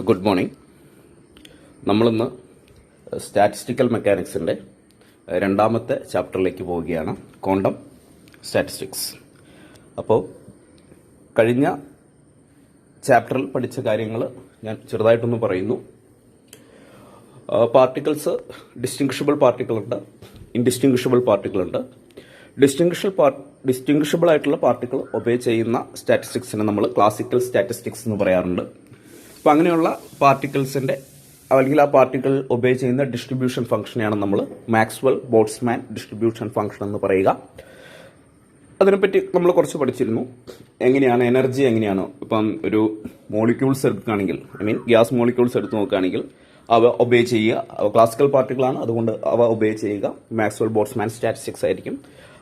Good morning. നമ്മളിന്ന് statistical മെക്കാനിക്സിൻ്റെ രണ്ടാമത്തെ ചാപ്റ്ററിലേക്ക് പോവുകയാണ്, ക്വാണ്ടം സ്റ്റാറ്റിസ്റ്റിക്സ്. അപ്പോൾ കഴിഞ്ഞ ചാപ്റ്ററിൽ പഠിച്ച കാര്യങ്ങൾ ഞാൻ ചെറുതായിട്ടൊന്ന് പറയുന്നു. പാർട്ടിക്കിൾസ് ഡിസ്റ്റിങ്വിഷബിൾ പാർട്ടിക്കിളുണ്ട്, ഇൻഡിസ്റ്റിങ്വിഷബിൾ പാർട്ടിക്കിളുണ്ട്. ഡിസ്റ്റിങ്വിഷബിൾ ആയിട്ടുള്ള പാർട്ടിക്കിൾ ഒബേ ചെയ്യുന്ന സ്റ്റാറ്റിസ്റ്റിക്സിനെ നമ്മൾ ക്ലാസിക്കൽ സ്റ്റാറ്റിസ്റ്റിക്സ് എന്ന് പറയാറുണ്ട്. അപ്പോൾ അങ്ങനെയുള്ള പാർട്ടിക്കിൾസിൻ്റെ അല്ലെങ്കിൽ ആ പാർട്ടിക്കിൾ ഒബേ ചെയ്യുന്ന ഡിസ്ട്രിബ്യൂഷൻ ഫംഗ്ഷനെയാണ് നമ്മൾ മാക്സ്വെൽ ബോൾട്ട്സ്മാൻ ഡിസ്ട്രിബ്യൂഷൻ ഫംഗ്ഷൻ എന്ന് പറയുക. അതിനെപ്പറ്റി നമ്മൾ കുറച്ച് പഠിച്ചിരുന്നു. എങ്ങനെയാണ് എനർജി, എങ്ങനെയാണ് ഇപ്പം ഒരു മോളിക്യൂൾസ് എടുക്കുകയാണെങ്കിൽ, ഗ്യാസ് മോളിക്യൂൾസ് എടുത്ത് നോക്കുകയാണെങ്കിൽ അവ ഒബേ ചെയ്യുക. ക്ലാസിക്കൽ പാർട്ടിക്കിളാണ്, അതുകൊണ്ട് അവ ഒബേ ചെയ്യുക മാക്സ്വെൽ ബോൾട്ട്സ്മാൻ സ്റ്റാറ്റിസ്റ്റിക്സ് ആയിരിക്കും.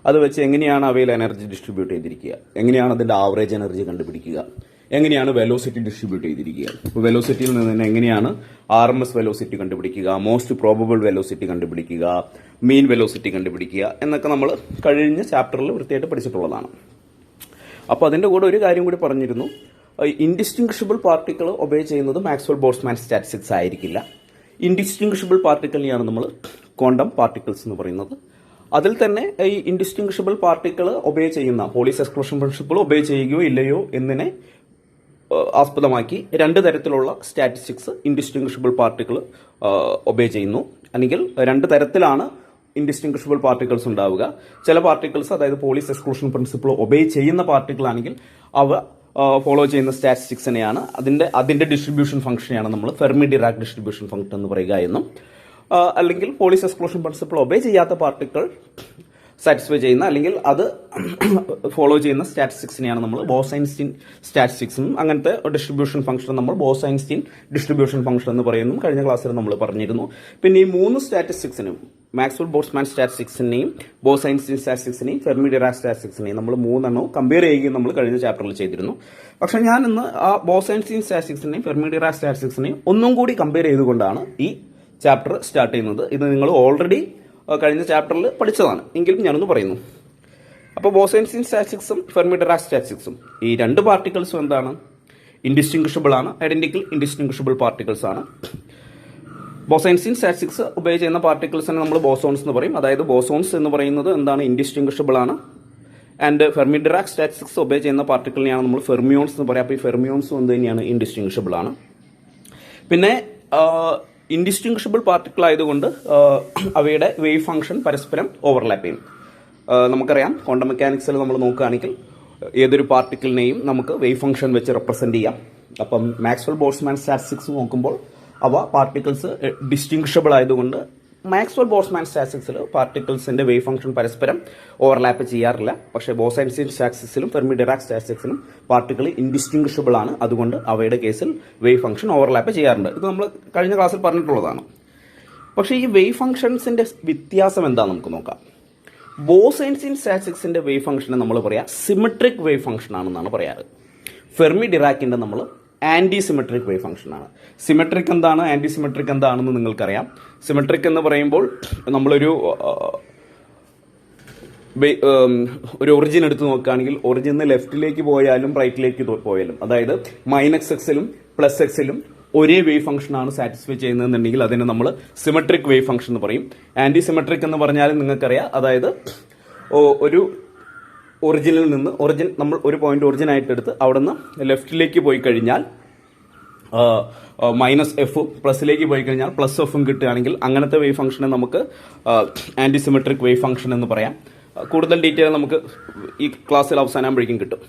അത് വെച്ച് എങ്ങനെയാണ് അവയിൽ എനർജി ഡിസ്ട്രിബ്യൂട്ട് ചെയ്തിരിക്കുക, എങ്ങനെയാണ് അതിൻ്റെ ആവറേജ് എനർജി കണ്ടുപിടിക്കുക, എങ്ങനെയാണ് വെലോസിറ്റി ഡിസ്ട്രിബ്യൂട്ട് ചെയ്തിരിക്കുക, വെലോസിറ്റിയിൽ നിന്ന് തന്നെ എങ്ങനെയാണ് RMS വെലോസിറ്റി കണ്ടുപിടിക്കുക, മോസ്റ്റ് പ്രോബബിൾ വെലോസിറ്റി കണ്ടുപിടിക്കുക, മീൻ വെലോസിറ്റി കണ്ടുപിടിക്കുക എന്നൊക്കെ നമ്മൾ കഴിഞ്ഞ ചാപ്റ്ററിൽ വൃത്തിയായിട്ട് പഠിച്ചിട്ടുള്ളതാണ്. അപ്പോൾ അതിൻ്റെ കൂടെ ഒരു കാര്യം കൂടി പറഞ്ഞിരുന്നു. ഇൻഡിസ്റ്റിങ്വിഷബിൾ പാർട്ടിക്കിൾ ഒബേ ചെയ്യുന്നത് മാക്സ്വെൽ ബോൾട്ട്സ്മാൻ സ്റ്റാറ്റിസ്റ്റിക്സ് ആയിരിക്കില്ല. ഇൻഡിസ്റ്റിങ്വിഷബിൾ പാർട്ടിക്കിളിനെയാണ് നമ്മൾ ക്വാണ്ടം പാർട്ടിക്കിൾസ് എന്ന് പറയുന്നത്. അതിൽ തന്നെ ഈ ഇൻഡിസ്റ്റിങ്വിഷബിൾ പാർട്ടിക്കിൾ ഒബേ ചെയ്യുന്ന പോളീസ് എക്സ്ക്ലൂഷൻ പ്രിൻസിപ്പിൾ ഒബേ ചെയ്യുകയോ ഇല്ലയോ എന്നതിനെ ആസ്പദമാക്കി രണ്ട് തരത്തിലുള്ള സ്റ്റാറ്റിസ്റ്റിക്സ് ഇൻഡിസ്റ്റിങ്വിഷബിൾ പാർട്ടിക്കിൾ ഒബേ ചെയ്യുന്നു. അല്ലെങ്കിൽ രണ്ട് തരത്തിലാണ് ഇൻഡിസ്റ്റിങ്വിഷബിൾ പാർട്ടിക്കിൾസ് ഉണ്ടാവുക. ചില പാർട്ടിക്കിൾസ്, അതായത് പോളീസ് എക്സ്ക്ലൂഷൻ പ്രിൻസിപ്പിൾ ഒബേ ചെയ്യുന്ന പാർട്ടിക്കിൾ ആണെങ്കിൽ അവ ഫോളോ ചെയ്യുന്ന സ്റ്റാറ്റിസ്റ്റിക്സിനെയാണ് അതിന്റെ ഡിസ്ട്രിബ്യൂഷൻ ഫംഗ്ഷനെയാണ് നമ്മൾ ഫെർമി ഡിറാക് ഡിസ്ട്രിബ്യൂഷൻ ഫംഗ്ഷൻ എന്ന് പറയുക എന്നും, അല്ലെങ്കിൽ പോളീസ് എക്സ്ക്ലൂഷൻ പ്രിൻസിപ്പിൾ ഒബേ ചെയ്യാത്ത പാർട്ടിക്കിൾ സാറ്റിസ്ഫൈ ചെയ്യുന്ന അല്ലെങ്കിൽ അത് ഫോളോ ചെയ്യുന്ന സ്റ്റാറ്റിസ്റ്റിക്സിനെയാണ് നമ്മൾ ബോസ്-ഐൻസ്റ്റീൻ സ്റ്റാറ്റിസ്റ്റിക്സും അങ്ങനത്തെ ഡിസ്ട്രിബ്യൂഷൻ ഫംഗ്ഷൻ നമ്മൾ ബോസ്-ഐൻസ്റ്റീൻ ഡിസ്ട്രിബ്യൂഷൻ ഫംഗ്ഷൻ എന്ന് പറയുന്നു. കഴിഞ്ഞ ക്ലാസ്സിൽ നമ്മൾ പറഞ്ഞിരുന്നു. പിന്നെ ഈ മൂന്ന് സ്റ്റാറ്റിസ്റ്റിക്സിനും, മാക്സ്വെൽ ബോൾട്ട്സ്മാൻ സ്റ്റാറ്റിസ്റ്റിക്സിനെയും ബോസ്-ഐൻസ്റ്റീൻ സ്റ്റാറ്റിസ്റ്റിക്സിനെയും ഫെർമി ഡിറാക് സ്റ്റാറ്റിസ്റ്റിക്സിനെയും നമ്മൾ മൂന്നെണ്ണവും കമ്പയർ ചെയ്യുകയും നമ്മൾ കഴിഞ്ഞ ചാപ്റ്ററിൽ ചെയ്തിരുന്നു. പക്ഷെ ഞാൻ ഇന്ന് ആ ബോസ്-ഐൻസ്റ്റീൻ സ്റ്റാറ്റിസ്റ്റിക്സിനെയും ഫെർമി ഡിറാക് സ്റ്റാറ്റിസ്റ്റിക്സിനെയും ഒന്നും കൂടി കമ്പയർ ചെയ്തുകൊണ്ടാണ് ഈ ചാപ്റ്റർ സ്റ്റാർട്ട് ചെയ്യുന്നത്. ഇത് നിങ്ങൾ ഓൾറെഡി കഴിഞ്ഞ ചാപ്റ്ററിൽ പഠിച്ചതാണ്, എങ്കിലും ഞാനൊന്ന് പറയുന്നു. അപ്പോൾ ബോസ്-ഐൻസ്റ്റീൻ സ്റ്റാറ്റിസ്റ്റിക്സും ഫെർമി ഡിറാക് സ്റ്റാറ്റിസ്റ്റിക്സും ഈ രണ്ട് പാർട്ടിക്കിൾസും എന്താണ്? ഇൻഡിസ്റ്റിങ്വിഷബിൾ ആണ്, ഐഡന്റിക്കൽ ഇൻഡിസ്റ്റിങ്വിഷബിൾ പാർട്ടിക്കിൾസ് ആണ്. ബോസ്-ഐൻസ്റ്റീൻ സ്റ്റാറ്റിസ്റ്റിക്സ് ഉപേ ചെയ്യുന്ന പാർട്ടിക്കിൾസിനെ നമ്മൾ ബോസോൺസ് എന്ന് പറയും. അതായത് ബോസോൺസ് എന്ന് പറയുന്നത് എന്താണ്? ഇൻഡിസ്റ്റിങ്വിഷബിൾ ആണ്. And Fermi Dirac statistics obey ചെയ്യുന്ന പാർട്ടിക്കിളിനെയാണ് നമ്മൾ ഫെർമിയോൺസ് എന്ന് പറയാം. അപ്പോൾ ഈ ഫെർമിയോൺസും എന്ത് തന്നെയാണ്? ഇൻഡിസ്റ്റിങ്വിഷബിൾ ആണ്. പിന്നെ ഇൻഡിസ്റ്റിങ്വിഷബിൾ പാർട്ടിക്കിൾ ആയതുകൊണ്ട് അവയുടെ വേവ് ഫംഗ്ഷൻ പരസ്പരം ഓവർലാപ്പ് ചെയ്യും. നമുക്കറിയാം, ക്വാണ്ടം മെക്കാനിക്സിൽ നമ്മൾ നോക്കുകയാണെങ്കിൽ ഏതൊരു പാർട്ടിക്കിളിനെയും നമുക്ക് വേവ് ഫംഗ്ഷൻ വെച്ച് റെപ്രസെന്റ് ചെയ്യാം. അപ്പം മാക്സ്വെൽ ബോൾട്ട്സ്മാൻ സ്റ്റാറ്റിസ്റ്റിക്സ് നോക്കുമ്പോൾ അവ പാർട്ടിക്കിൾസ് ഡിസ്റ്റിങ്വിഷബിൾ ആയതുകൊണ്ട് മാക്സ്വെൽ ബോൾട്ട്സ്മാൻ സ്റ്റാറ്റിസ്റ്റിക്സിൽ പാർട്ടിക്കിൾസിന്റെ വേവ് ഫംഗ്ഷൻ പരസ്പരം ഓവർലാപ്പ് ചെയ്യാറില്ല. പക്ഷേ ബോസ്-ഐൻസ്റ്റീൻ സ്റ്റാറ്റിസ്റ്റിക്സിലും ഫെർമി ഡിറാക് സ്റ്റാറ്റിസ്റ്റിക്സിലും പാർട്ടിക്കിൾ ഇൻഡിസ്റ്റിങ്വിഷബിൾ ആണ്. അതുകൊണ്ട് അവയുടെ കേസിൽ വേവ് ഫംഗ്ഷൻ ഓവർലാപ്പ് ചെയ്യാറുണ്ട്. ഇത് നമ്മൾ കഴിഞ്ഞ ക്ലാസ്സിൽ പറഞ്ഞിട്ടുള്ളതാണ്. പക്ഷേ ഈ വേവ് ഫംഗ്ഷൻസിന്റെ വ്യത്യാസം എന്താ നമുക്ക് നോക്കാം. ബോസ്-ഐൻസ്റ്റീൻ സ്റ്റാറ്റിസ്റ്റിക്സിന്റെ വേവ് ഫംഗ്ഷനെ നമ്മൾ പറയാം സിമെട്രിക് വേവ് ഫംഗ്ഷൻ ആണെന്നാണ് പറയാറ്. ഫെർമി ഡിറാക്കിന്റെ നമ്മൾ ആന്റി സിമെട്രിക് വേവ് ഫംഗ്ഷൻ ആണ്. സിമെട്രിക് എന്താണ്, ആന്റി സിമെട്രിക് എന്താണെന്ന് നിങ്ങൾക്കറിയാം. സിമെട്രിക് എന്ന് പറയുമ്പോൾ നമ്മളൊരു ഒറിജിൻ എടുത്ത് നോക്കുകയാണെങ്കിൽ ഒറിജിന് ലെഫ്റ്റിലേക്ക് പോയാലും റൈറ്റിലേക്ക് പോയാലും, അതായത് -Xലും +Xലും ഒരേ വേവ് ഫംഗ്ഷൻ ആണ് സാറ്റിസ്ഫൈ ചെയ്യുന്നതെന്നുണ്ടെങ്കിൽ അതിനെ നമ്മൾ സിമെട്രിക് വേവ് ഫംഗ്ഷൻ എന്ന് പറയും. ആന്റി സിമെട്രിക് എന്ന് പറഞ്ഞാലും നിങ്ങൾക്കറിയാം, അതായത് ഒരു ഒറിജിനിൽ നിന്ന് നമ്മൾ ഒരു പോയിന്റ് ഒറിജിൻ ആയിട്ട് എടുത്ത് അവിടെ നിന്ന് ലെഫ്റ്റിലേക്ക് പോയി കഴിഞ്ഞാൽ -Fഉം പ്ലസിലേക്ക് പോയി കഴിഞ്ഞാൽ +Fഉം കിട്ടുകയാണെങ്കിൽ അങ്ങനത്തെ വേവ് ഫംഗ്ഷനെ നമുക്ക് ആന്റി സിമെട്രിക് വേവ് ഫംഗ്ഷൻ എന്ന് പറയാം. കൂടുതൽ ഡീറ്റെയിൽ നമുക്ക് ഈ ക്ലാസ്സിൽ അവസാനമാകുമ്പോഴേക്കും കിട്ടും.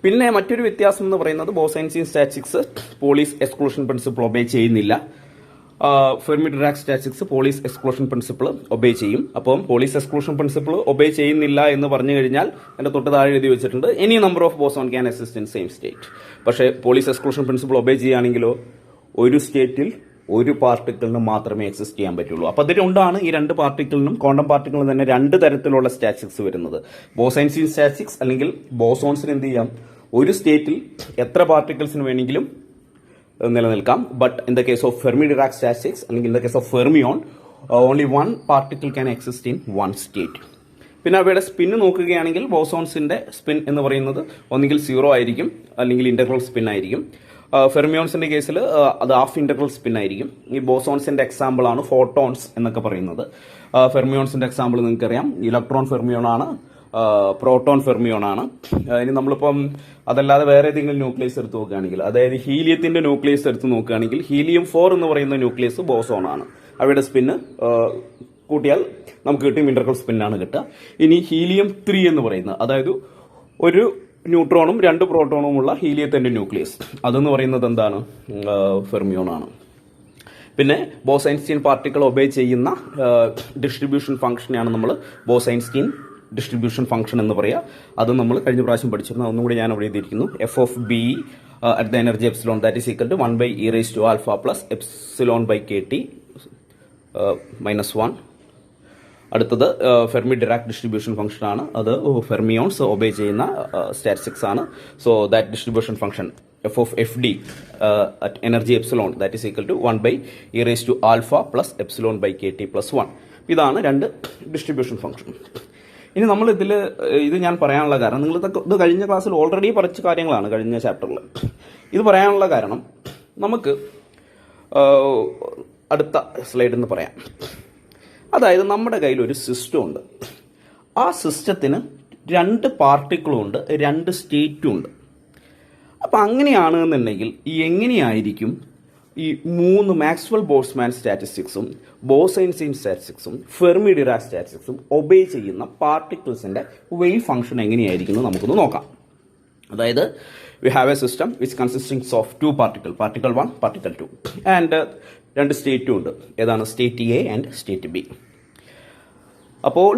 പിന്നെ മറ്റൊരു വ്യത്യാസം എന്ന് പറയുന്നത് Bose Einstein statistics Pauli's exclusion principle obey ചെയ്യുന്നില്ല. Fermi Dirac statistics Pauli's exclusion principle obey ചെയ്യും. അപ്പം പോളീസ് എക്സ്ക്ലൂഷൻ പ്രിൻസിപ്പിൾ ഒബേ ചെയ്യുന്നില്ല എന്ന് പറഞ്ഞു കഴിഞ്ഞാൽ എൻ്റെ തൊട്ട് താഴെ എഴുതി വെച്ചിട്ടുണ്ട് any number of boson can exist in same state. പക്ഷേ പോളീസ് എക്സ്ക്ലൂഷൻ പ്രിൻസിപ്പിൾ ഒബേ ചെയ്യുകയാണെങ്കിലോ ഒരു സ്റ്റേറ്റിൽ ഒരു പാർട്ടിക്കിളിന് മാത്രമേ എക്സിസ്റ്റ് ചെയ്യാൻ പറ്റുള്ളൂ. അപ്പോൾ അതുകൊണ്ടാണ് ഈ രണ്ട് പാർട്ടിക്കിളിനും ക്വാണ്ടം പാർട്ടിക്കിളിനും തന്നെ രണ്ട് തരത്തിലുള്ള സ്റ്റാറ്റിസ്റ്റിക്സ് വരുന്നത്. ബോസ്-ഐൻസ്റ്റീൻ സ്റ്റാറ്റിസ്റ്റിക്സ് അല്ലെങ്കിൽ ബോസോൺസിന് എന്ത് ചെയ്യാം, ഒരു സ്റ്റേറ്റിൽ എത്ര പാർട്ടിക്കിൾസിന് വേണമെങ്കിലും നിലനിൽക്കാം. But in the case of Fermi Dirac statistics അല്ലെങ്കിൽ in the case of fermion only one particle can exist in one state. പിന്നെ അവയുടെ സ്പിൻ നോക്കുകയാണെങ്കിൽ ബോസോൺസിന്റെ സ്പിൻ എന്ന് പറയുന്നത് ഒന്നുകിൽ 0 ആയിരിക്കും അല്ലെങ്കിൽ ഇന്റഗ്രൽ സ്പിൻ ആയിരിക്കും. ഫെർമിയോൺസിന്റെ കേസിൽ അത് ഹാഫ് ഇന്റഗ്രൽ സ്പിൻ ആയിരിക്കും. ഈ ബോസോൺസിന്റെ എക്സാമ്പിൾ ആണ് ഫോട്ടോൺസ് എന്നൊക്കെ പറയുന്നത്. ഫെർമിയോൺസിന്റെ എക്സാമ്പിൾ നിങ്ങൾക്കറിയാം, ഇലക്ട്രോൺ ഫെർമിയോൺ ആണ്, പ്രോട്ടോൺ ഫെർമിയോൺ ആണ്. ഇനി നമ്മളിപ്പം അതല്ലാതെ വേറെ ഏതെങ്കിലും ന്യൂക്ലിയസ് എടുത്ത് നോക്കുകയാണെങ്കിൽ, അതായത് ഹീലിയത്തിന്റെ ന്യൂക്ലിയസ് എടുത്ത് നോക്കുകയാണെങ്കിൽ ഹീലിയം 4 എന്ന് പറയുന്ന ന്യൂക്ലിയസ് ബോസോൺ ആണ്. അവയുടെ സ്പിന്ന് കൂട്ടിയാൽ നമുക്ക് കിട്ടും ഇന്റർഗ്രൽ സ്പിന്നാണ് കിട്ടുക. ഇനി ഹീലിയം 3 എന്ന് പറയുന്നത്, അതായത് ഒരു ന്യൂട്രോണും 2 പ്രോട്ടോണും ഉള്ള ഹീലിയത്തിന്റെ ന്യൂക്ലിയസ്, അതെന്ന് പറയുന്നത് എന്താണ്? ഫെർമിയോൺ ആണ്. പിന്നെ ബോസ്-ഐൻസ്റ്റീൻ പാർട്ടിക്കിൾ ഒബേ ചെയ്യുന്ന ഡിസ്ട്രിബ്യൂഷൻ ഫംഗ്ഷനെയാണ് നമ്മൾ ബോസ്-ഐൻസ്റ്റീൻ ഡിസ്ട്രിബ്യൂഷൻ ഫംഗ്ഷൻ എന്ന് പറയുക. അത് നമ്മൾ കഴിഞ്ഞ പ്രാവശ്യം പഠിച്ചിരുന്നു. ഒന്നും കൂടി ഞാൻ അവിടെ എഴുതിയിരിക്കുന്നു. F of B at the energy epsilon that is equal to 1 by E raise to alpha plus epsilon by K T -1. അടുത്തത് ഫെർമി ഡിറാക് ഡിസ്ട്രിബ്യൂഷൻ ഫംഗ്ഷൻ ആണ്. അത് ഫെർമിയോൺസ് ഒബേ ചെയ്യുന്ന സ്റ്റാറ്റിസ്റ്റിക്സ് ആണ്. So that distribution function F of F D at energy epsilon that is equal to 1 by E raise to alpha plus epsilon by K T +1. ഇതാണ് 2 distribution function. ഇനി നമ്മൾ ഇത് ഞാൻ പറയാനുള്ള കാരണം, നിങ്ങൾ ഇത് കഴിഞ്ഞ ക്ലാസ്സിൽ ഓൾറെഡി പഠിച്ച കാര്യങ്ങളാണ്, കഴിഞ്ഞ ചാപ്റ്ററിൽ. ഇത് പറയാനുള്ള കാരണം നമുക്ക് അടുത്ത സ്ലൈഡിൽ നിന്ന് പറയാം. അതായത് നമ്മുടെ കയ്യിൽ ഒരു സിസ്റ്റം ഉണ്ട്. ആ സിസ്റ്റത്തിന് 2 പാർട്ടിക്കിളും ഉണ്ട്, 2 സ്റ്റേറ്റും ഉണ്ട്. അപ്പം അങ്ങനെയാണെന്നുണ്ടെങ്കിൽ എങ്ങനെയായിരിക്കും ഈ 3 മാക്സ്വെൽ ബോൾട്സ്മാൻ സ്റ്റാറ്റിസ്റ്റിക്സും ബോസ്-ഐൻസ്റ്റീൻ സ്റ്റാറ്റിസ്റ്റിക്സും ഫെർമി ഡിറാക് സ്റ്റാറ്റിസ്റ്റിക്സും ഒബേ ചെയ്യുന്ന പാർട്ടിക്കിൾസിന്റെ വേവ് ഫംഗ്ഷൻ എങ്ങനെയായിരിക്കും നമുക്കൊന്ന് നോക്കാം. അതായത് we have a system which consistings of 2 particle, particle 1, particle 2, and 2 സ്റ്റേറ്റും ഉണ്ട്. ഏതാണ്? State A and state B. അപ്പോൾ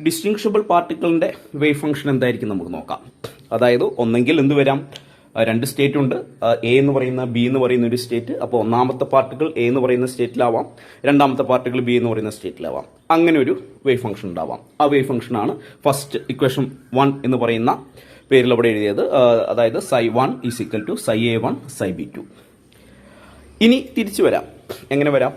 ഡിസ്റ്റിങ്ഷബിൾ പാർട്ടിക്കിളിന്റെ വേവ് ഫംഗ്ഷൻ എന്തായിരിക്കും നമുക്ക് നോക്കാം. അതായത് ഒന്നെങ്കിൽ എന്ത് വരാം, 2 സ്റ്റേറ്റ് ഉണ്ട്, എ എന്ന് പറയുന്ന ബി എന്ന് പറയുന്ന ഒരു സ്റ്റേറ്റ്. അപ്പോൾ ഒന്നാമത്തെ പാർട്ടിക്കിൾ എ എന്ന് പറയുന്ന സ്റ്റേറ്റിലാവാം, രണ്ടാമത്തെ പാർട്ടിക്കിൾ ബി എന്ന് പറയുന്ന സ്റ്റേറ്റിലാവാം. അങ്ങനെ ഒരു വേവ് ഫംഗ്ഷൻ ഉണ്ടാവാം. ആ വേവ് ഫംഗ്ഷനാണ് ഫസ്റ്റ് ഇക്വേഷൻ 1 എന്ന് പറയുന്ന പേരിൽ അവിടെ എഴുതിയത്. അതായത് ψ1 is equal to ψa1 ψb2. ഇനി തിരിച്ചു വരാം. എങ്ങനെ വരാം?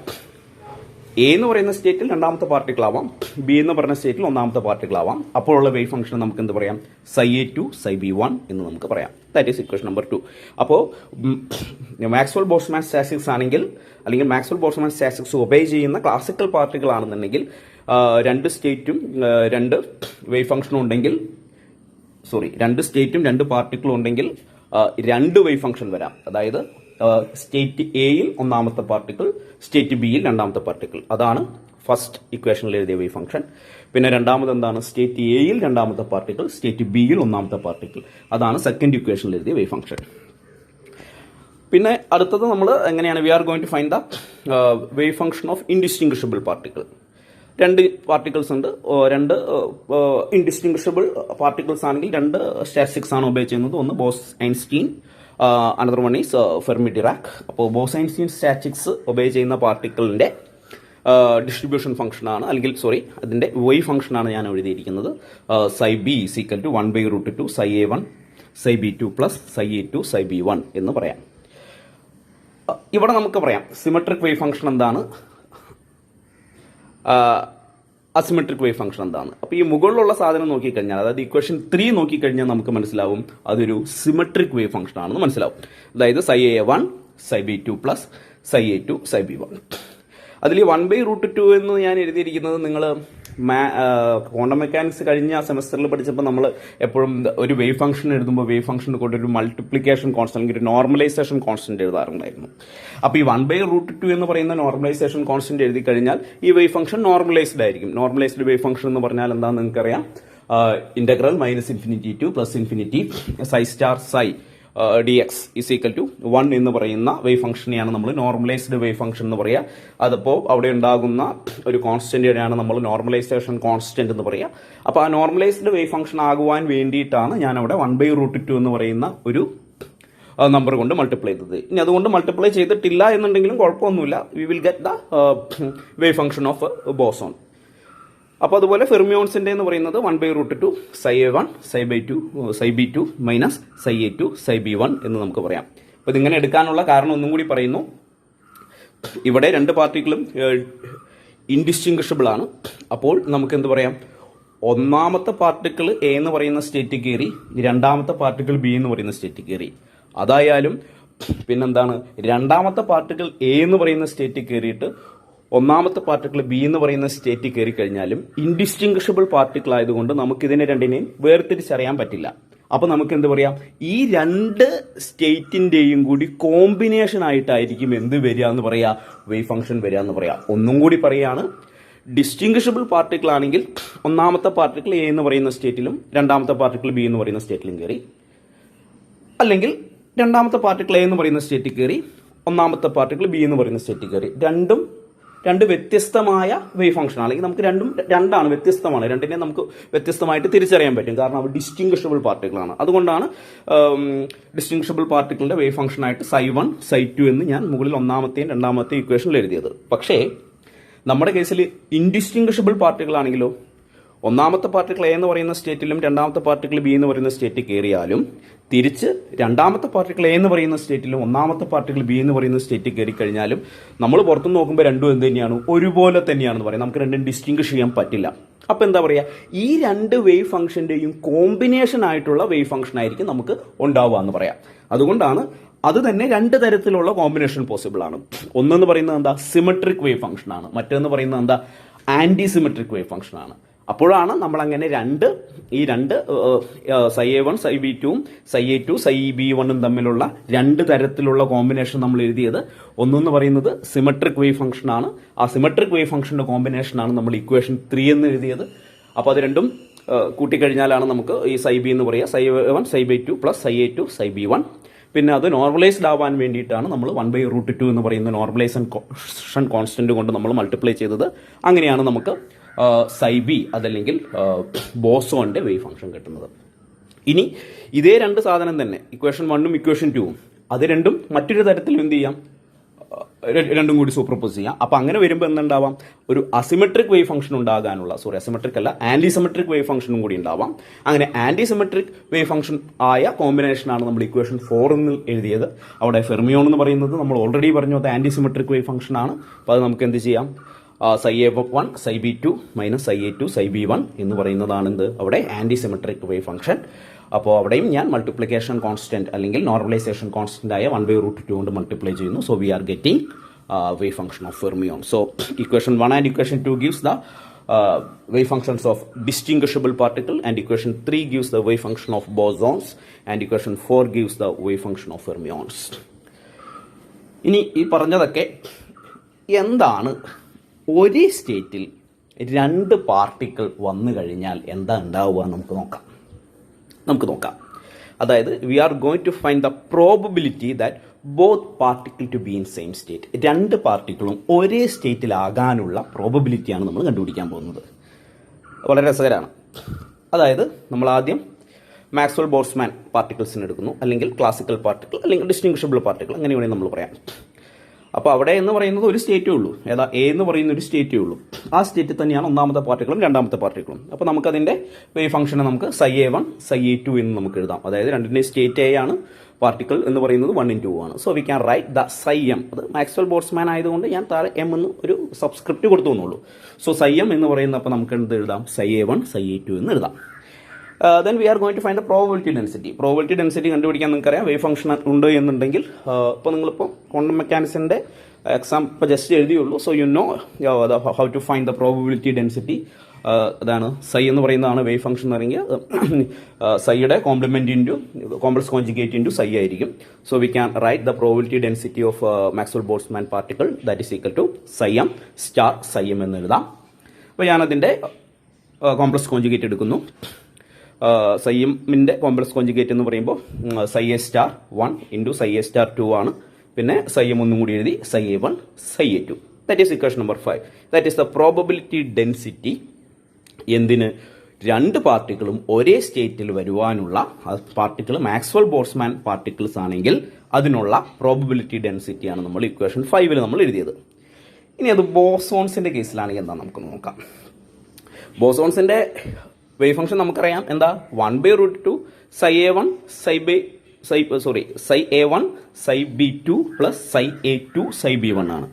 എ എന്ന് പറയുന്ന സ്റ്റേറ്റിൽ രണ്ടാമത്തെ പാർട്ടിക്കിൾ ആവാം, ബി എന്ന് പറയുന്ന സ്റ്റേറ്റിൽ ഒന്നാമത്തെ പാർട്ടിക്കിൾ ആവാം. അപ്പോഴുള്ള വേവ് ഫംഗ്ഷൻ നമുക്ക് എന്ത് പറയാം? ψa2 ψb1 എന്ന് നമുക്ക് പറയാം. That is equation number 2. അപ്പോൾ മാക്സ്വെൽ ബോൾട്സ്മാൻ സ്റ്റാറ്റിസ്റ്റിക്സ് ആണെങ്കിൽ, അല്ലെങ്കിൽ മാക്സ്വെൽ ബോൾട്സ്മാൻ സ്റ്റാറ്റിസ്റ്റിക്സ് ഒബേ ചെയ്യുന്ന ക്ലാസിക്കൽ പാർട്ടിക്കിൾ ആണെന്നുണ്ടെങ്കിൽ 2 സ്റ്റേറ്റും 2 വേവ് ഫംഗ്ഷനും ഉണ്ടെങ്കിൽ, 2 സ്റ്റേറ്റും 2 പാർട്ടിക്കിളും ഉണ്ടെങ്കിൽ 2 വേവ് ഫംഗ്ഷൻ വരാം. അതായത് സ്റ്റേറ്റ് എയിൽ ഒന്നാമത്തെ പാർട്ടിക്കിൾ, സ്റ്റേറ്റ് ബിയിൽ രണ്ടാമത്തെ പാർട്ടിക്കിൾ. അതാണ് ഫസ്റ്റ് ഇക്വേഷനിൽ എഴുതിയ വേവ് ഫംഗ്ഷൻ. പിന്നെ രണ്ടാമത് എന്താണ്? സ്റ്റേറ്റ് എയിൽ രണ്ടാമത്തെ പാർട്ടിക്കിൾ, സ്റ്റേറ്റ് ബിയിൽ ഒന്നാമത്തെ പാർട്ടിക്കിൾ. അതാണ് സെക്കൻഡ് ഇക്വേഷനിൽ എഴുതിയ വേവ് ഫംഗ്ഷൻ. പിന്നെ അടുത്തത് നമ്മൾ എങ്ങനെയാണ്? We are going to find the wave function of indistinguishable particle. 2 particles ഉണ്ട്. 2 ഇൻഡിസ്റ്റിങ്വിഷബിൾ പാർട്ടിക്കിൾസ് ആണെങ്കിൽ 2 സ്റ്റാറ്റിസ്റ്റിക്സ് ആണ് ഒബേ ചെയ്യുന്നത്. ഒന്ന് Bose Einstein, another one is Fermi Dirac. അപ്പോൾ ബോസ്-ഐൻസ്റ്റീൻ സ്റ്റാറ്റിസ്റ്റിക്സ് ഒബേ ചെയ്യുന്ന പാർട്ടിക്കിളിന്റെ ഡിസ്ട്രിബ്യൂഷൻ ഫംഗ്ഷനാണ്, അല്ലെങ്കിൽ അതിന്റെ വേവ് ഫംഗ്ഷനാണ് ഞാൻ എഴുതിയിരിക്കുന്നത്. ψb is equal to 1 by √2 ψa1 ψb2 plus ψa2 ψb1 എന്ന് പറയാം. ഇവിടെ നമുക്ക് പറയാം സിമെട്രിക് വേവ് ഫംഗ്ഷൻ എന്താണ്, അസിമെട്രിക് വേവ് ഫംഗ്ഷൻ എന്താണ്. അപ്പോൾ ഈ മുകളിലുള്ള സാധനം നോക്കിക്കഴിഞ്ഞാൽ, അതായത് ഇക്വേഷൻ 3 നോക്കിക്കഴിഞ്ഞാൽ നമുക്ക് മനസ്സിലാവും അതൊരു സിമെട്രിക് വേവ് ഫംഗ്ഷൻ ആണെന്ന് മനസ്സിലാവും. അതായത് ψa1 ψb2 plus ψa2 ψb1. അതിൽ 1 ബൈ √2 എന്ന് ഞാൻ എഴുതിയിരിക്കുന്നത്, നിങ്ങൾ ക്വാണ്ടം മെക്കാനിക്സ് കഴിഞ്ഞ സെമസ്റ്ററിൽ പഠിച്ചപ്പോൾ നമ്മൾ എപ്പോഴും ഒരു വേവ് ഫംഗ്ഷൻ എഴുതുമ്പോൾ വേവ് ഫംഗ്ഷന് കൊണ്ട് ഒരു മൾട്ടിപ്ലിക്കേഷൻ കോൺസ്റ്റന്റ് അല്ലെങ്കിൽ ഒരു നോർമലൈസേഷൻ കോൺസ്റ്റന്റ് എഴുതാറുണ്ടായിരുന്നു. അപ്പോൾ ഈ 1 ബൈ √2 എന്ന് പറയുന്ന നോർമലൈസേഷൻ കോൺസ്റ്റന്റ് എഴുതി കഴിഞ്ഞാൽ ഈ വേവ് ഫംഗ്ഷൻ നോർമലൈസ്ഡ് ആയിരിക്കും. നോർമലൈസ്ഡ് വേവ് ഫംഗ്ഷൻ എന്ന് പറഞ്ഞാൽ എന്താണെന്ന് നിങ്ങൾക്കറിയാം. Integral -∞ to +∞ ψ star ψ dx is equal to 1 എന്ന് പറയുന്ന വേവ് ഫംഗ്ഷനെയാണ് നമ്മൾ നോർമലൈസ്ഡ് വേവ് ഫംഗ്ഷൻ എന്ന് പറയുക. അതിപ്പോൾ അവിടെ ഉണ്ടാകുന്ന ഒരു കോൺസ്റ്റന്റിനെയാണ് നമ്മൾ നോർമലൈസേഷൻ കോൺസ്റ്റന്റ് എന്ന് പറയുക. അപ്പോൾ ആ നോർമലൈസ്ഡ് വേവ് ഫംഗ്ഷൻ ആകുവാൻ വേണ്ടിയിട്ടാണ് ഞാൻ അവിടെ 1 ബൈ √2 എന്ന് പറയുന്ന ഒരു നമ്പർ കൊണ്ട് മൾട്ടിപ്ലൈ ചെയ്തത്. ഇനി അതുകൊണ്ട് മൾട്ടിപ്ലൈ ചെയ്തിട്ടില്ല എന്നുണ്ടെങ്കിലും കുഴപ്പമൊന്നുമില്ല. V will get the wave function of boson. അപ്പോൾ അതുപോലെ ഫെർമിയോൺസിന്റെ എന്ന് പറയുന്നത് 1 by √2 ψa1 ψb2 minus ψa2 ψb1 എന്ന് നമുക്ക് പറയാം. അപ്പോൾ ഇതിങ്ങനെ എടുക്കാനുള്ള കാരണം ഒന്നും കൂടി പറയുന്നു. ഇവിടെ 2 പാർട്ടിക്കിളും ഇൻഡിസ്റ്റിങ്വിഷബിൾ ആണ്. അപ്പോൾ നമുക്ക് എന്ത് പറയാം? ഒന്നാമത്തെ പാർട്ടിക്കിൾ എ എന്ന് പറയുന്ന സ്റ്റേറ്റ് കയറി, രണ്ടാമത്തെ പാർട്ടിക്കിൾ ബി എന്ന് പറയുന്ന സ്റ്റേറ്റ് കയറി. അതായാലും പിന്നെന്താണ്, രണ്ടാമത്തെ പാർട്ടിക്കിൾ എ എന്ന് പറയുന്ന സ്റ്റേറ്റിൽ കയറിയിട്ട് ഒന്നാമത്തെ പാർട്ടിക്കിൾ ബി എന്ന് പറയുന്ന സ്റ്റേറ്റിൽ കയറി കഴിഞ്ഞാലും ഇൻഡിസ്റ്റിങ്വിഷബിൾ പാർട്ടിക്കിൾ ആയതുകൊണ്ട് നമുക്ക് ഇതിനെ രണ്ടിനെയും വേർതിരിച്ചറിയാൻ പറ്റില്ല. അപ്പൊ നമുക്ക് എന്ത് പറയാം, ഈ രണ്ട് സ്റ്റേറ്റിന്റെയും കൂടി കോമ്പിനേഷൻ ആയിട്ടായിരിക്കും എന്ത് വരിക എന്ന് പറയാ, വേവ് ഫംഗ്ഷൻ വരിക എന്ന് പറയാം. ഒന്നും കൂടി പറയാണ്, ഡിസ്റ്റിങ്വിഷബിൾ പാർട്ടിക്കിൾ ആണെങ്കിൽ ഒന്നാമത്തെ പാർട്ടിക്കിൾ എ എന്ന് പറയുന്ന സ്റ്റേറ്റിലും രണ്ടാമത്തെ പാർട്ടിക്കിൾ ബി എന്ന് പറയുന്ന സ്റ്റേറ്റിലും കയറി, അല്ലെങ്കിൽ രണ്ടാമത്തെ പാർട്ടിക്കിൾ എ എന്ന് പറയുന്ന സ്റ്റേറ്റിൽ കയറി ഒന്നാമത്തെ പാർട്ടിക്കിൾ ബി എന്ന് പറയുന്ന സ്റ്റേറ്റിൽ കയറി. രണ്ട് വ്യത്യസ്തമായ വേവ് ഫംഗ്ഷൻ അല്ലെങ്കിൽ നമുക്ക് രണ്ടാണ്, വ്യത്യസ്തമാണ്. രണ്ടിനെ നമുക്ക് വ്യത്യസ്തമായിട്ട് തിരിച്ചറിയാൻ പറ്റും, കാരണം അവ ഡിസ്റ്റിങ്വിഷബിൾ പാർട്ടിക്കിളാണ്. അതുകൊണ്ടാണ് ഡിസ്റ്റിങ്വിഷബിൾ പാർട്ടിക്കിളിന്റെ വേവ് ഫംഗ്ഷൻ ആയിട്ട് ψ1 ψ2 എന്ന് ഞാൻ മുകളിൽ ഒന്നാമത്തെയും രണ്ടാമത്തെയും ഇക്വേഷനിൽ എഴുതിയത്. പക്ഷേ നമ്മുടെ കേസിൽ ഇൻഡിസ്റ്റിങ്വിഷബിൾ പാർട്ടിക്കിൾ ആണെങ്കിലോ, ഒന്നാമത്തെ പാർട്ടിക്കിൾ എ എന്ന് പറയുന്ന സ്റ്റേറ്റിലും രണ്ടാമത്തെ പാർട്ടിക്കിൾ ബി എന്ന് പറയുന്ന സ്റ്റേറ്റിൽ കയറിയാലും തിരിച്ച് രണ്ടാമത്തെ പാർട്ടിക്കിൾ എ എന്ന് പറയുന്ന സ്റ്റേറ്റിലും ഒന്നാമത്തെ പാർട്ടിക്കിൾ ബി എന്ന് പറയുന്ന സ്റ്റേറ്റിൽ കയറി കഴിഞ്ഞാലും നമ്മൾ പുറത്തുനിന്ന് നോക്കുമ്പോൾ രണ്ടും എന്ത് തന്നെയാണ്, ഒരുപോലെ തന്നെയാണെന്ന് പറയാം. നമുക്ക് രണ്ടും ഡിസ്റ്റിങ്വിഷ് ചെയ്യാൻ പറ്റില്ല. അപ്പൊ എന്താ പറയാ, ഈ രണ്ട് വേവ് ഫംഗ്ഷന്റെയും കോമ്പിനേഷൻ ആയിട്ടുള്ള വേവ് ഫംഗ്ഷൻ ആയിരിക്കും നമുക്ക് ഉണ്ടാവുക എന്ന് പറയാം. അതുകൊണ്ടാണ് അത് തന്നെ രണ്ട് തരത്തിലുള്ള കോമ്പിനേഷൻ പോസിബിൾ ആണ്. ഒന്നെന്ന് പറയുന്നത് എന്താ, സിമെട്രിക് വേവ് ഫംഗ്ഷൻ ആണ്. മറ്റൊന്ന് പറയുന്നത് എന്താ, ആന്റി സിമെട്രിക് വേവ് ഫംഗ്ഷൻ ആണ്. അപ്പോഴാണ് നമ്മൾ അങ്ങനെ ഈ രണ്ട് ψa1 ψb2 ψa2 ψb1 തമ്മിലുള്ള രണ്ട് തരത്തിലുള്ള കോമ്പിനേഷൻ നമ്മൾ എഴുതിയത്. ഒന്നെന്ന് പറയുന്നത് സിമെട്രിക് വേവ് ഫംഗ്ഷൻ ആണ്. ആ സിമെട്രിക് വേവ് ഫംഗ്ഷന്റെ കോമ്പിനേഷൻ ആണ് നമ്മൾ ഇക്വേഷൻ 3 എന്ന് എഴുതിയത്. അപ്പോൾ അത് രണ്ടും കൂട്ടിക്കഴിഞ്ഞാലാണ് നമുക്ക് ഈ ψb എന്ന് പറയുക, ψa1 ψb2 plus ψa2 ψb1. പിന്നെ അത് നോർമലൈസ്ഡ് ആവാൻ വേണ്ടിയിട്ടാണ് നമ്മൾ 1/√2 എന്ന് പറയുന്ന നോർമലൈസേഷൻ കോൺസ്റ്റന്റ് കൊണ്ട് നമ്മൾ മൾട്ടിപ്ലൈ ചെയ്തത്. അങ്ങനെയാണ് നമുക്ക് ψb അതല്ലെങ്കിൽ ബോസോന്റെ വേവ് ഫംഗ്ഷൻ കിട്ടുന്നത്. ഇനി ഇതേ രണ്ട് സാധനം തന്നെ ഇക്വേഷൻ 1ഉം ഇക്വേഷൻ 2ഉം അത് രണ്ടും മറ്റൊരു തരത്തിൽ എന്ത് ചെയ്യാം, രണ്ടും കൂടി സൂപ്പർപോസ് ചെയ്യാം. അപ്പൊ അങ്ങനെ വരുമ്പോൾ എന്തുണ്ടാവാം, ഒരു അസിമെട്രിക് വേവ് ഫംഗ്ഷൻ ഉണ്ടാകാനുള്ള, അസിമെട്രിക് അല്ല ആന്റിസിമെട്രിക് വേവ് ഫംഗ്ഷനും കൂടി ഉണ്ടാവാം. അങ്ങനെ ആന്റിസിമെട്രിക് വേവ് ഫംഗ്ഷൻ ആയ കോമ്പിനേഷനാണ് നമ്മൾ ഇക്വേഷൻ 4 എന്ന് എഴുതിയത്. അവിടെ ഫെർമിയോൺ എന്ന് പറയുന്നത് നമ്മൾ ഓൾറെഡി പറഞ്ഞു, അത് ആന്റിസിമെട്രിക് വേവ് ഫംഗ്ഷൻ ആണ്. അപ്പോൾ അത് നമുക്ക് എന്ത് ചെയ്യാം, ψa1 ψb2 minus ψa2 ψb1 എന്ന് പറയുന്നതാണ് എന്ത്, അവിടെ ആന്റിസിമെട്രിക് വേവ് ഫംഗ്ഷൻ. അപ്പോൾ അവിടെയും ഞാൻ മൾട്ടിപ്ലിക്കേഷൻ കോൺസ്റ്റന്റ് അല്ലെങ്കിൽ നോർമലൈസേഷൻ കോൺസ്റ്റന്റ് ആയ 1/√2 കൊണ്ട് മൾട്ടിപ്ലൈ ചെയ്യുന്നു. So we are getting wave function of fermion. So equation 1 and equation 2 gives the wave functions of distinguishable particle, and equation 3 gives the wave function of bosons, and equation 4 gives the wave function of fermions. ഇനി ഈ പറഞ്ഞതൊക്കെ എന്താണ്, ഒരേ സ്റ്റേറ്റിൽ രണ്ട് particle വന്നു കഴിഞ്ഞാൽ എന്താ ഉണ്ടാവുക നമുക്ക് നോക്കാം. അതായത് we are going to find the probability that both particle to be in same state. രണ്ട് പാർട്ടിക്കിളും ഒരേ സ്റ്റേറ്റിലാകാനുള്ള പ്രോബബിലിറ്റിയാണ് നമ്മൾ കണ്ടുപിടിക്കാൻ പോകുന്നത്. വളരെ രസകരമാണ്. അതായത് നമ്മൾ ആദ്യം മാക്സ്വെൽ ബോൾട്സ്മാൻ പാർട്ടിക്കിൾസിന് എടുക്കുന്നു, അല്ലെങ്കിൽ ക്ലാസിക്കൽ പാർട്ടിക്കിൾ, അല്ലെങ്കിൽ ഡിസ്റ്റിങ്വിഷബിൾ പാർട്ടിക്കിൾ, അങ്ങനെ വേണമെങ്കിൽ നമ്മൾ പറയാം. അപ്പോൾ അവിടെ എന്ന് പറയുന്നത് ഒരു സ്റ്റേറ്റേ ഉള്ളൂ, ഏതാ, എ എന്ന് പറയുന്ന ഒരു സ്റ്റേറ്റേ ഉള്ളൂ. ആ സ്റ്റേറ്റിൽ തന്നെയാണ് ഒന്നാമത്തെ പാർട്ടിക്കിളും രണ്ടാമത്തെ പാർട്ടിക്കിളും. അപ്പോൾ നമുക്കതിൻ്റെ വേവ് ഫംഗ്ഷനെ നമുക്ക് ψa1 ψa2 എന്ന് നമുക്ക് എഴുതാം. അതായത് രണ്ടിൻ്റെ സ്റ്റേറ്റ് എ ആണ്, പാർട്ടിക്കിൾ എന്ന് പറയുന്നത് 1 in 2 ആണ്. So we can write the ψm. അത് മാക്സ്വെൽ ബോൾട്സ്മാൻ ആയതുകൊണ്ട് ഞാൻ താഴെ എം എന്ന് ഒരു സബ്സ്ക്രിപ്റ്റ് കൊടുത്തു എന്നുള്ളൂ. സോ ψm എന്ന് പറയുന്നപ്പോൾ നമുക്ക് എന്ത് എഴുതാം, ψa1 ψa2 എന്ന് എഴുതാം. Then we are going to find the probability density. Probability density കണ്ടുപിടിക്കാൻ നിങ്ങൾക്കറിയാം, വേവ് ഫംഗ്ഷൻ ഉണ്ട് എന്നുണ്ടെങ്കിൽ ഇപ്പോൾ നിങ്ങളിപ്പോൾ ക്വാണ്ടം മെക്കാനിക്സിൻ്റെ എക്സാം ഇപ്പോൾ ജസ്റ്റ് എഴുതിയുള്ളൂ. So you know how to find the probability density. അതാണ് ψ എന്ന് പറയുന്നതാണ് വേവ് ഫംഗ്ഷൻ എന്ന് പറയുന്നത്. ψയുടെ complement into complex conjugate into ψ ആയിരിക്കും. So we can write the probability density of Maxwell Boltzmann particle that is equal to ψm star ψm എന്ന് എഴുതാം. അപ്പോൾ ഞാനതിൻ്റെ കോംപ്ലക്സ് കോൺജുഗേറ്റ് എടുക്കുന്നു. ψmന്റെ കോംപ്ലക്സ് കോൺജുഗേറ്റ് എന്ന് പറയുമ്പോൾ ψa*1 ഇൻറ്റു ψa*2 ആണ്. പിന്നെ ψm ഒന്നും കൂടി എഴുതി, ψa1 ψa2. That is equation number 5. That is the probability density. എന്തിന്, രണ്ട് പാർട്ടിക്കിളും ഒരേ സ്റ്റേറ്റിൽ വരുവാനുള്ള പാർട്ടിക്കിൾ മാക്സ്വെൽ ബോൾട്സ്മാൻ പാർട്ടിക്കിൾസ് ആണെങ്കിൽ അതിനുള്ള പ്രോബബിലിറ്റി ഡെൻസിറ്റിയാണ് നമ്മൾ ഇക്വേഷൻ 5 നമ്മൾ എഴുതിയത്. ഇനി അത് ബോസോൺസിന്റെ കേസിലാണെങ്കിൽ എന്താ നമുക്ക് നോക്കാം. ബോസോൺസിന്റെ വേവ് ഫംഗ്ഷൻ നമുക്കറിയാം, എന്താ, 1/√2 ψa1 ψb2 plus ψa2 ψb1 ആണ്.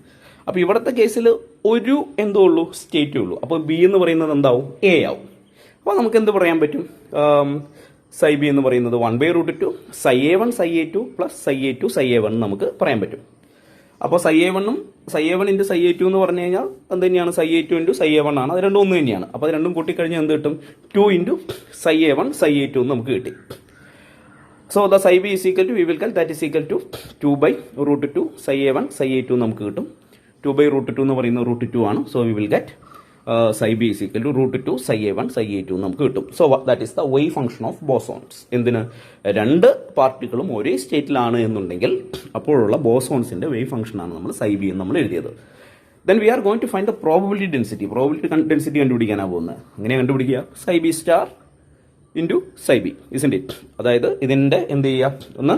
അപ്പോൾ ഇവിടുത്തെ കേസിൽ ഒരു എന്തോ ഉള്ളൂ, സ്റ്റേറ്റേ ഉള്ളൂ. അപ്പോൾ ബി എന്ന് പറയുന്നത് എന്താവും, എ ആവും. അപ്പോൾ നമുക്ക് എന്ത് പറയാൻ പറ്റും, സൈ ബി എന്ന് പറയുന്നത് 1/√2 psi A one psi A two plus psi A two psi A one നമുക്ക് പറയാൻ പറ്റും. അപ്പോൾ സൈ എ വണ്ണും psi A one into psi A two എന്ന് പറഞ്ഞു കഴിഞ്ഞാൽ എന്ത് തന്നെയാണ് psi A two into psi A one ആണ്. അത് രണ്ടും ഒന്ന് തന്നെയാണ്. അപ്പോൾ അത് രണ്ടും കൂട്ടിക്കഴിഞ്ഞാൽ എന്ത് കിട്ടും? 2 into psi A one psi A two എന്ന് നമുക്ക് കിട്ടി. So the psi B is equal to we will call that is equal to 2/√2 psi A one psi A two നമുക്ക് കിട്ടും. 2/√2 എന്ന് പറയുന്നത് √2 ആണ്. So we will get psi B is equal to √2 psi A one psi A two നമുക്ക് കിട്ടും. So that is the wave function of bosons. എന്തിന്? രണ്ട് പാർട്ടിക്കിളും ഒരേ സ്റ്റേറ്റിലാണ് എന്നുണ്ടെങ്കിൽ അപ്പോഴുള്ള ബോസോൺസിന്റെ വേവ് ഫംഗ്ഷൻ ആണ് നമ്മൾ സൈ ബി എന്ന് നമ്മൾ എഴുതിയത്. Then we are going to find the probability density. Probability density കണ്ടുപിടിക്കാനാണ് പോകുന്നത്. എങ്ങനെ കണ്ടുപിടിക്കുക? Psi B star into psi B isn't it. അതായത് ഇതിന്റെ എന്ത് ചെയ്യുക? ഒന്ന്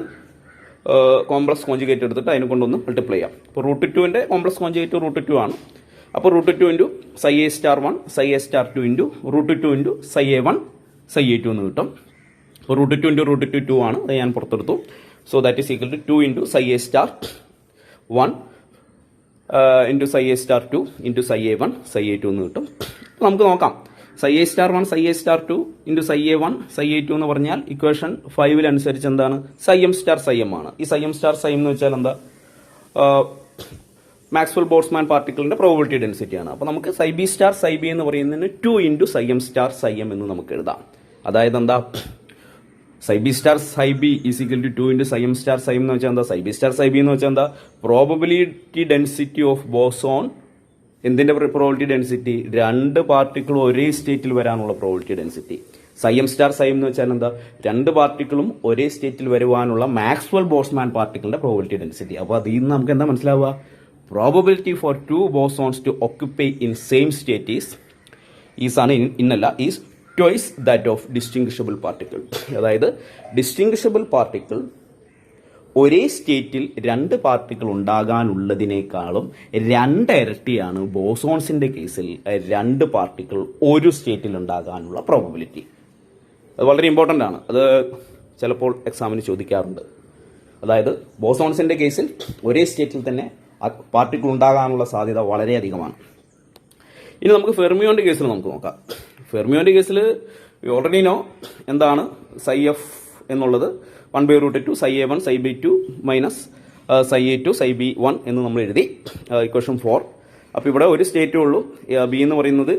കോംപ്ലക്സ് കോഞ്ചുഗേറ്റ് എടുത്തിട്ട് അതിനെ കൊണ്ടൊന്ന് മൾട്ടിപ്ലൈ ചെയ്യാം. അപ്പോൾ √2ന്റെ കോംപ്ലക്സ് കോഞ്ചുഗേറ്റ് √2 ആണ്. അപ്പോൾ √2 into psi A star 1 psi A star 2 into √2 into psi A 1 psi A 2 എന്ന് കിട്ടും. അപ്പോൾ √2 ഇൻറ്റു √2 2 ആണ്. അത് ഞാൻ പുറത്തെടുത്തു. So that is equal to 2 into psi A star 1 into psi A star 2 into psi A 1 psi A 2 എന്ന് കിട്ടും. നമുക്ക് നോക്കാം. Psi A star 1 psi A star 2 into psi A 1 psi A 2 എന്ന് പറഞ്ഞാൽ ഇക്വേഷൻ 5 അനുസരിച്ച് എന്താണ്? Psi M star psi M ആണ്. ഈ psi M star psi M എന്ന് വെച്ചാൽ എന്താ? മാക്സ്വെൽ ബോൾട്സ്മാൻ പാർട്ടിക്കിളിന്റെ പ്രോബബിലിറ്റി ഡെൻസിറ്റി ആണ്. അപ്പോൾ നമുക്ക് psi B star psi B എന്ന് പറയുന്നതിന് 2 into psi M star psi M എന്ന് നമുക്ക് എഴുതാം. അതായത് എന്താ? Psi B star psi B is equal to 2 into psi M star psi M എന്ന് വെച്ചാൽ എന്താ? Psi B star psi B എന്ന് വെച്ചാൽ എന്താ? Probability density of boson. എന്തിന്റെ പ്രോബബിലിറ്റി ഡെൻസിറ്റി? രണ്ട് പാർട്ടിക്കിൾ ഒരേ സ്റ്റേറ്റിൽ വരാനുള്ള probability density. Psi M star psi M എന്ന് വെച്ചാൽ എന്താ? രണ്ട് പാർട്ടിക്കിളും ഒരേ സ്റ്റേറ്റിൽ വരുവാനുള്ള മാക്സ്വെൽ ബോൾട്സ്മാൻ പാർട്ടിക്കിളിന്റെ പ്രോബബിലിറ്റി ഡെൻസിറ്റി. അപ്പോൾ അതിൽ നിന്ന് നമുക്ക് എന്താ മനസ്സിലാവുക? Probability for two bosons to occupy in same state is twice that of distinguishable particle. അതായത് ഡിസ്റ്റിങ്വിഷബിൾ പാർട്ടിക്കിൾ ഒരേ സ്റ്റേറ്റിൽ രണ്ട് പാർട്ടിക്കിൾ ഉണ്ടാകാനുള്ളതിനേക്കാളും രണ്ടിരട്ടിയാണ് ബോസോൺസിന്റെ കേസിൽ രണ്ട് പാർട്ടിക്കിൾ ഒരു സ്റ്റേറ്റിൽ ഉണ്ടാകാനുള്ള പ്രോബബിലിറ്റി. അത് വളരെ ഇമ്പോർട്ടൻ്റ് ആണ്. അത് ചിലപ്പോൾ എക്സാമിന് ചോദിക്കാറുണ്ട്. അതായത് ബോസോൺസിന്റെ കേസിൽ ഒരേ സ്റ്റേറ്റിൽ തന്നെ പാർട്ടിക്കിൾ ഉണ്ടാകാനുള്ള സാധ്യത വളരെയധികമാണ്. ഇനി നമുക്ക് ഫെർമിയോന്റെ കേസിൽ നമുക്ക് നോക്കാം. ഫെർമിയോന്റെ കേസിൽ ഓൾറെഡി നോ എന്താണ് സൈ എഫ് എന്നുള്ളത് 1/√2 psi A 1 psi B 2 minus psi A 2 psi B 1 എന്ന് നമ്മൾ എഴുതി. ഇക്വേഷൻ 4. അപ്പോൾ ഇവിടെ ഒരു സ്റ്റേറ്റേ ഉള്ളൂ. ബി എന്ന് പറയുന്നത്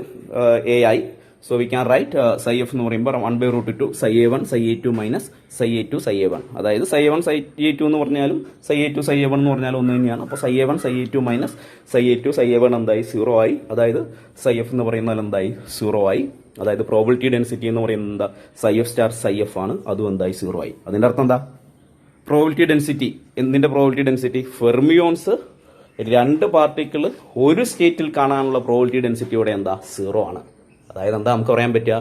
എ ആയി. So we can write psi F എന്ന് പറയുമ്പോൾ 1/√2 psi A 1 psi A 2 minus psi A 2 psi A 1. അതായത് സൈ എ 1 സൈ എ 2 എന്ന് പറഞ്ഞാലും സൈ എ 2 സൈ എ 1 എന്ന് പറഞ്ഞാലും ഒന്ന് തന്നെയാണ്. അപ്പോൾ സൈ A 1 psi A 2 minus psi A 2 psi A 1 എന്തായി? 0 ആയി. അതായത് സൈ എഫ് എന്ന് പറയുന്നത് എന്തായി? 0 ആയി. അതായത് പ്രോബിലിറ്റി ഡെൻസിറ്റി എന്ന് പറയുന്നത് എന്താ? സൈ എഫ് സ്റ്റാർ സൈ എഫ് ആണ്. അതും എന്തായി? 0 ആയി. അതിന്റെ അർത്ഥം എന്താ? Probability density. എന്തിന്റെ പ്രോബിലിറ്റി ഡെൻസിറ്റി? ഫെർമിയോൺസ് രണ്ട് പാർട്ടിക്കിൾ ഒരു സ്റ്റേറ്റിൽ കാണാനുള്ള പ്രോബിലിറ്റി ഡെൻസിറ്റിയോടെ എന്താ? 0 ആണ്. അതായത് എന്താ നമുക്ക് പറയാൻ പറ്റുക?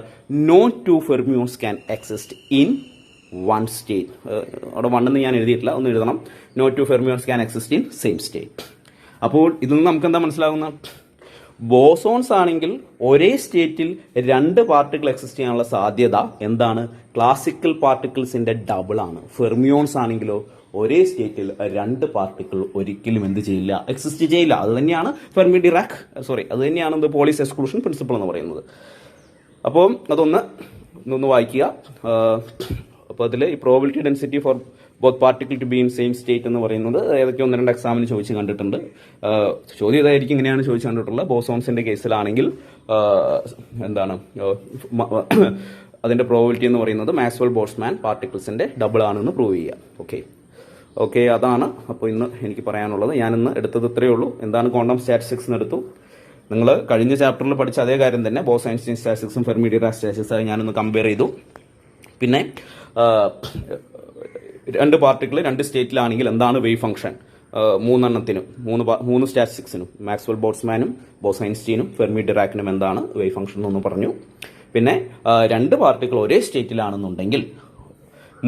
No two fermions can exist in one state. അവിടെ 1 എന്ന് ഞാൻ എഴുതിയിട്ടില്ല, ഒന്ന് എഴുതണം. No two fermions can exist in same state. അപ്പോൾ ഇതിൽ നിന്ന് നമുക്ക് എന്താ മനസ്സിലാകുന്ന? ബോസോൺസ് ആണെങ്കിൽ ഒരേ സ്റ്റേറ്റിൽ രണ്ട് പാർട്ടിക്കിൾ എക്സിസ്റ്റ് ചെയ്യാനുള്ള സാധ്യത എന്താണ്? ക്ലാസിക്കൽ പാർട്ടിക്കിൾസിന്റെ ഡബിൾ ആണ്. ഫെർമിയോൺസ് ആണെങ്കിലോ ഒരേ സ്റ്റേറ്റിൽ രണ്ട് പാർട്ടിക്കിൾ ഒരിക്കലും എന്ത് ചെയ്യില്ല? എക്സിസ്റ്റ് ചെയ്യില്ല. അത് തന്നെയാണ് ഫെർമി ഡിറാക് അത് തന്നെയാണ് പോളിസ് എക്സ്ക്ലൂഷൻ പ്രിൻസിപ്പിൾ എന്ന് പറയുന്നത്. അപ്പോൾ അതൊന്ന് വായിക്കുക. അപ്പോൾ അതിൽ ഈ probability density for both particle to be in same state എന്ന് പറയുന്നത് ഏതൊക്കെ 1-2 എക്സാമിന് ചോദിച്ച് കണ്ടിട്ടുണ്ട്. ചോദ്യം ഇതായിരിക്കും, ഇങ്ങനെയാണ് ചോദിച്ച് കണ്ടിട്ടുള്ളത്. ബോസോൺസിന്റെ കേസിലാണെങ്കിൽ എന്താണ് അതിന്റെ പ്രോബിലിറ്റി എന്ന് പറയുന്നത് മാക്സ്വെൽ ബോൾട്സ്മാൻ പാർട്ടിക്കിൾസിന്റെ ഡബിൾ ആണെന്ന് പ്രൂവ് ചെയ്യുക. ഓക്കെ, അതാണ് അപ്പോൾ ഇന്ന് എനിക്ക് പറയാനുള്ളത്. ഞാനിന്ന് എടുത്തത് ഇത്രയേ ഉള്ളൂ. എന്താണ് ക്വാണ്ടം സ്റ്റാറ്റിസ്റ്റിക്സ് എടുത്തു. നിങ്ങൾ കഴിഞ്ഞ ചാപ്റ്ററിൽ പഠിച്ച അതേ കാര്യം തന്നെ ബോസ് ഐൻസ്റ്റൈൻ സ്റ്റാറ്റിസ്റ്റിക്സും ഫെർമി ഡിറാക് സ്റ്റാറ്റിസ്റ്റിക്സും ഞാനൊന്ന് കമ്പയർ ചെയ്തു. പിന്നെ രണ്ട് പാർട്ടിക്കിൾ രണ്ട് സ്റ്റേറ്റിലാണെങ്കിൽ എന്താണ് വേവ് ഫംഗ്ഷൻ മൂന്നെണ്ണത്തിനും മൂന്ന് സ്റ്റാറ്റിസ്റ്റിക്സിനും മാക്സ്വെൽ ബോൾട്സ്മാനും ബോസ് ഐൻസ്റ്റീനും ഫെർമി ഡിറാക്കിനും എന്താണ് വേവ് ഫംഗ്ഷൻ എന്ന് പറഞ്ഞു. പിന്നെ രണ്ട് പാർട്ടിക്കിൾ ഒരേ സ്റ്റേറ്റിലാണെന്നുണ്ടെങ്കിൽ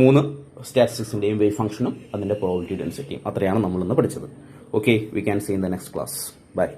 3 സ്റ്റാറ്റിസ്റ്റിക്സിന്റെയും വേവ് ഫംഗ്ഷനും അതിന്റെ പ്രോബിലിറ്റി ഡെൻസിറ്റിയും. അത്രയാണ് നമ്മളിന്ന് പഠിച്ചത്. Okay, we can see in the next class. By.